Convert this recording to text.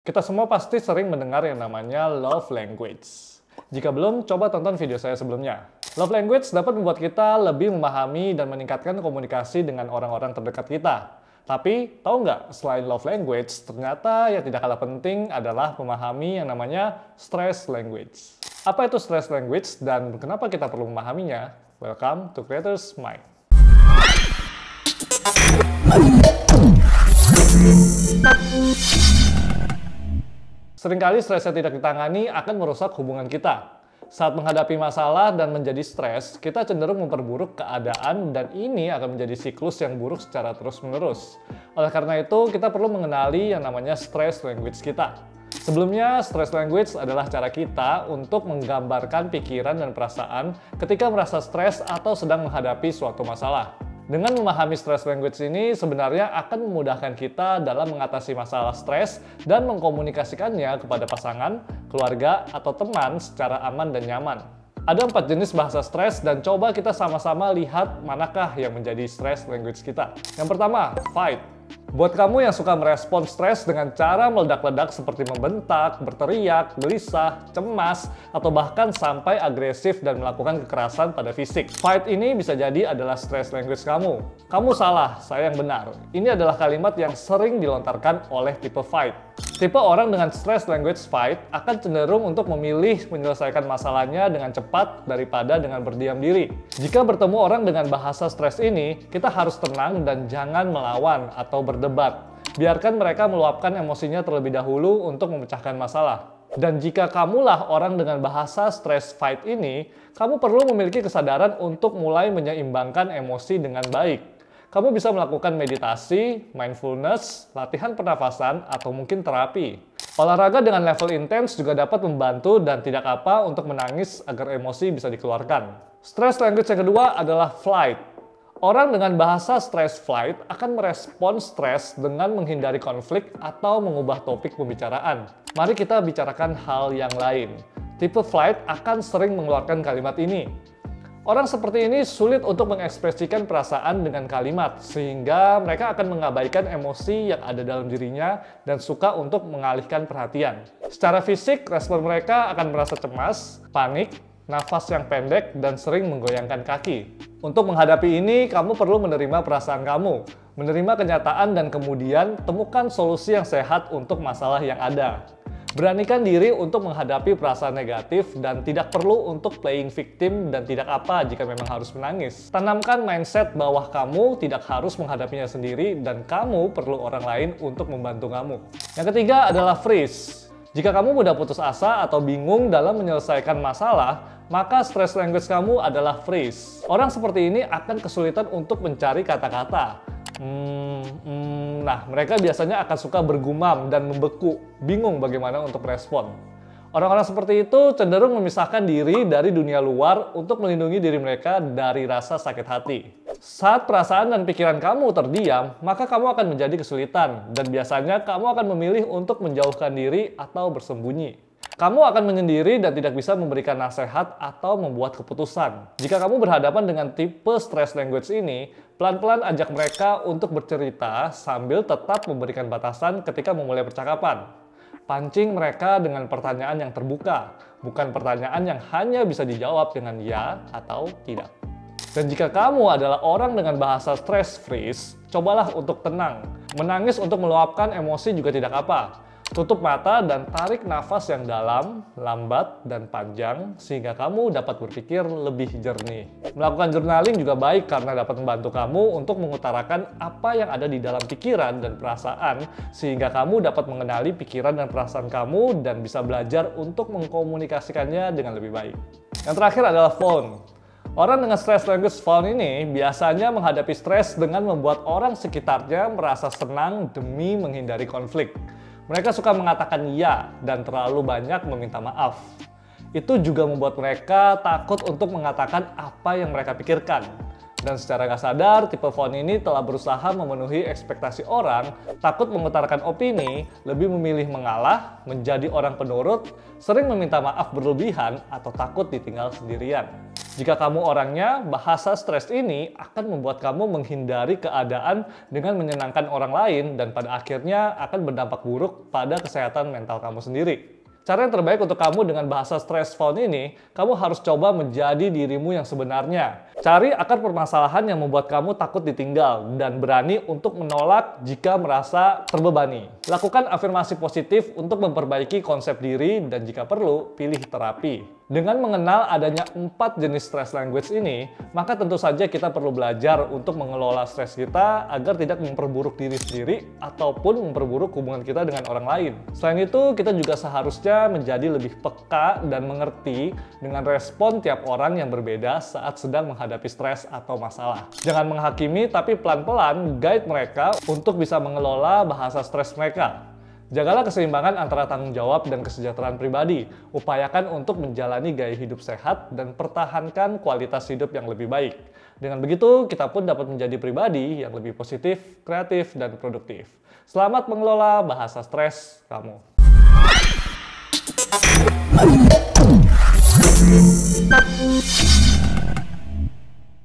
Kita semua pasti sering mendengar yang namanya love language. Jika belum, coba tonton video saya sebelumnya. Love language dapat membuat kita lebih memahami dan meningkatkan komunikasi dengan orang-orang terdekat kita. Tapi, tahu nggak, selain love language, ternyata yang tidak kalah penting adalah memahami yang namanya stress language. Apa itu stress language dan kenapa kita perlu memahaminya? Welcome to Creator's Mind. Seringkali stres yang tidak ditangani akan merusak hubungan kita. Saat menghadapi masalah dan menjadi stres, kita cenderung memperburuk keadaan dan ini akan menjadi siklus yang buruk secara terus-menerus. Oleh karena itu, kita perlu mengenali yang namanya stress language kita. Sebelumnya, stress language adalah cara kita untuk menggambarkan pikiran dan perasaan ketika merasa stres atau sedang menghadapi suatu masalah. Dengan memahami stress language ini sebenarnya akan memudahkan kita dalam mengatasi masalah stres dan mengkomunikasikannya kepada pasangan, keluarga, atau teman secara aman dan nyaman. Ada 4 jenis bahasa stres dan coba kita sama-sama lihat manakah yang menjadi stress language kita. Yang pertama, fight. Buat kamu yang suka merespon stres dengan cara meledak-ledak seperti membentak, berteriak, gelisah, cemas, atau bahkan sampai agresif dan melakukan kekerasan pada fisik. Fight ini bisa jadi adalah stress language kamu. Kamu salah, saya yang benar. Ini adalah kalimat yang sering dilontarkan oleh tipe fight. Tipe orang dengan stress language fight akan cenderung untuk memilih menyelesaikan masalahnya dengan cepat daripada dengan berdiam diri. Jika bertemu orang dengan bahasa stres ini, kita harus tenang dan jangan melawan atau berdebat. Biarkan mereka meluapkan emosinya terlebih dahulu untuk memecahkan masalah. Dan jika kamulah orang dengan bahasa stress fight ini, kamu perlu memiliki kesadaran untuk mulai menyeimbangkan emosi dengan baik. Kamu bisa melakukan meditasi, mindfulness, latihan pernafasan, atau mungkin terapi. Olahraga dengan level intens juga dapat membantu dan tidak apa untuk menangis agar emosi bisa dikeluarkan. Stress language yang kedua adalah flight. Orang dengan bahasa stress flight akan merespon stres dengan menghindari konflik atau mengubah topik pembicaraan. Mari kita bicarakan hal yang lain. Tipe flight akan sering mengeluarkan kalimat ini. Orang seperti ini sulit untuk mengekspresikan perasaan dengan kalimat, sehingga mereka akan mengabaikan emosi yang ada dalam dirinya dan suka untuk mengalihkan perhatian. Secara fisik, respon mereka akan merasa cemas, panik, nafas yang pendek, dan sering menggoyangkan kaki. Untuk menghadapi ini, kamu perlu menerima perasaan kamu, menerima kenyataan, dan kemudian temukan solusi yang sehat untuk masalah yang ada. Beranikan diri untuk menghadapi perasaan negatif dan tidak perlu untuk playing victim dan tidak apa jika memang harus menangis. Tanamkan mindset bahwa kamu tidak harus menghadapinya sendiri dan kamu perlu orang lain untuk membantu kamu. Yang ketiga adalah freeze. Jika kamu mudah putus asa atau bingung dalam menyelesaikan masalah, maka stress language kamu adalah freeze. Orang seperti ini akan kesulitan untuk mencari kata-kata. Nah, mereka biasanya akan suka bergumam dan membeku, bingung bagaimana untuk merespon. Orang-orang seperti itu cenderung memisahkan diri dari dunia luar untuk melindungi diri mereka dari rasa sakit hati. Saat perasaan dan pikiran kamu terdiam, maka kamu akan menjadi kesulitan, dan biasanya kamu akan memilih untuk menjauhkan diri atau bersembunyi. Kamu akan menyendiri dan tidak bisa memberikan nasihat atau membuat keputusan. Jika kamu berhadapan dengan tipe stress language ini, pelan-pelan ajak mereka untuk bercerita sambil tetap memberikan batasan ketika memulai percakapan. Pancing mereka dengan pertanyaan yang terbuka, bukan pertanyaan yang hanya bisa dijawab dengan ya atau tidak. Dan jika kamu adalah orang dengan bahasa stress freeze, cobalah untuk tenang. Menangis untuk meluapkan emosi juga tidak apa. Tutup mata dan tarik nafas yang dalam, lambat, dan panjang sehingga kamu dapat berpikir lebih jernih. Melakukan journaling juga baik karena dapat membantu kamu untuk mengutarakan apa yang ada di dalam pikiran dan perasaan sehingga kamu dapat mengenali pikiran dan perasaan kamu dan bisa belajar untuk mengkomunikasikannya dengan lebih baik. Yang terakhir adalah fawn. Orang dengan stress language fawn ini biasanya menghadapi stres dengan membuat orang sekitarnya merasa senang demi menghindari konflik. Mereka suka mengatakan ya dan terlalu banyak meminta maaf. Itu juga membuat mereka takut untuk mengatakan apa yang mereka pikirkan. Dan secara nggak sadar, tipe font ini telah berusaha memenuhi ekspektasi orang, takut mengutarakan opini, lebih memilih mengalah, menjadi orang penurut, sering meminta maaf berlebihan, atau takut ditinggal sendirian. Jika kamu orangnya, bahasa stres ini akan membuat kamu menghindari keadaan dengan menyenangkan orang lain dan pada akhirnya akan berdampak buruk pada kesehatan mental kamu sendiri. Cara yang terbaik untuk kamu dengan bahasa stres font ini, kamu harus coba menjadi dirimu yang sebenarnya. Cari akar permasalahan yang membuat kamu takut ditinggal dan berani untuk menolak jika merasa terbebani. Lakukan afirmasi positif untuk memperbaiki konsep diri dan jika perlu, pilih terapi. Dengan mengenal adanya 4 jenis stress language ini, maka tentu saja kita perlu belajar untuk mengelola stres kita agar tidak memperburuk diri sendiri ataupun memperburuk hubungan kita dengan orang lain. Selain itu, kita juga seharusnya menjadi lebih peka dan mengerti dengan respon tiap orang yang berbeda saat sedang menghadapi stres atau masalah. Jangan menghakimi, tapi pelan-pelan guide mereka untuk bisa mengelola bahasa stres mereka. Jagalah keseimbangan antara tanggung jawab dan kesejahteraan pribadi. Upayakan untuk menjalani gaya hidup sehat dan pertahankan kualitas hidup yang lebih baik. Dengan begitu, kita pun dapat menjadi pribadi yang lebih positif, kreatif, dan produktif. Selamat mengelola bahasa stres kamu.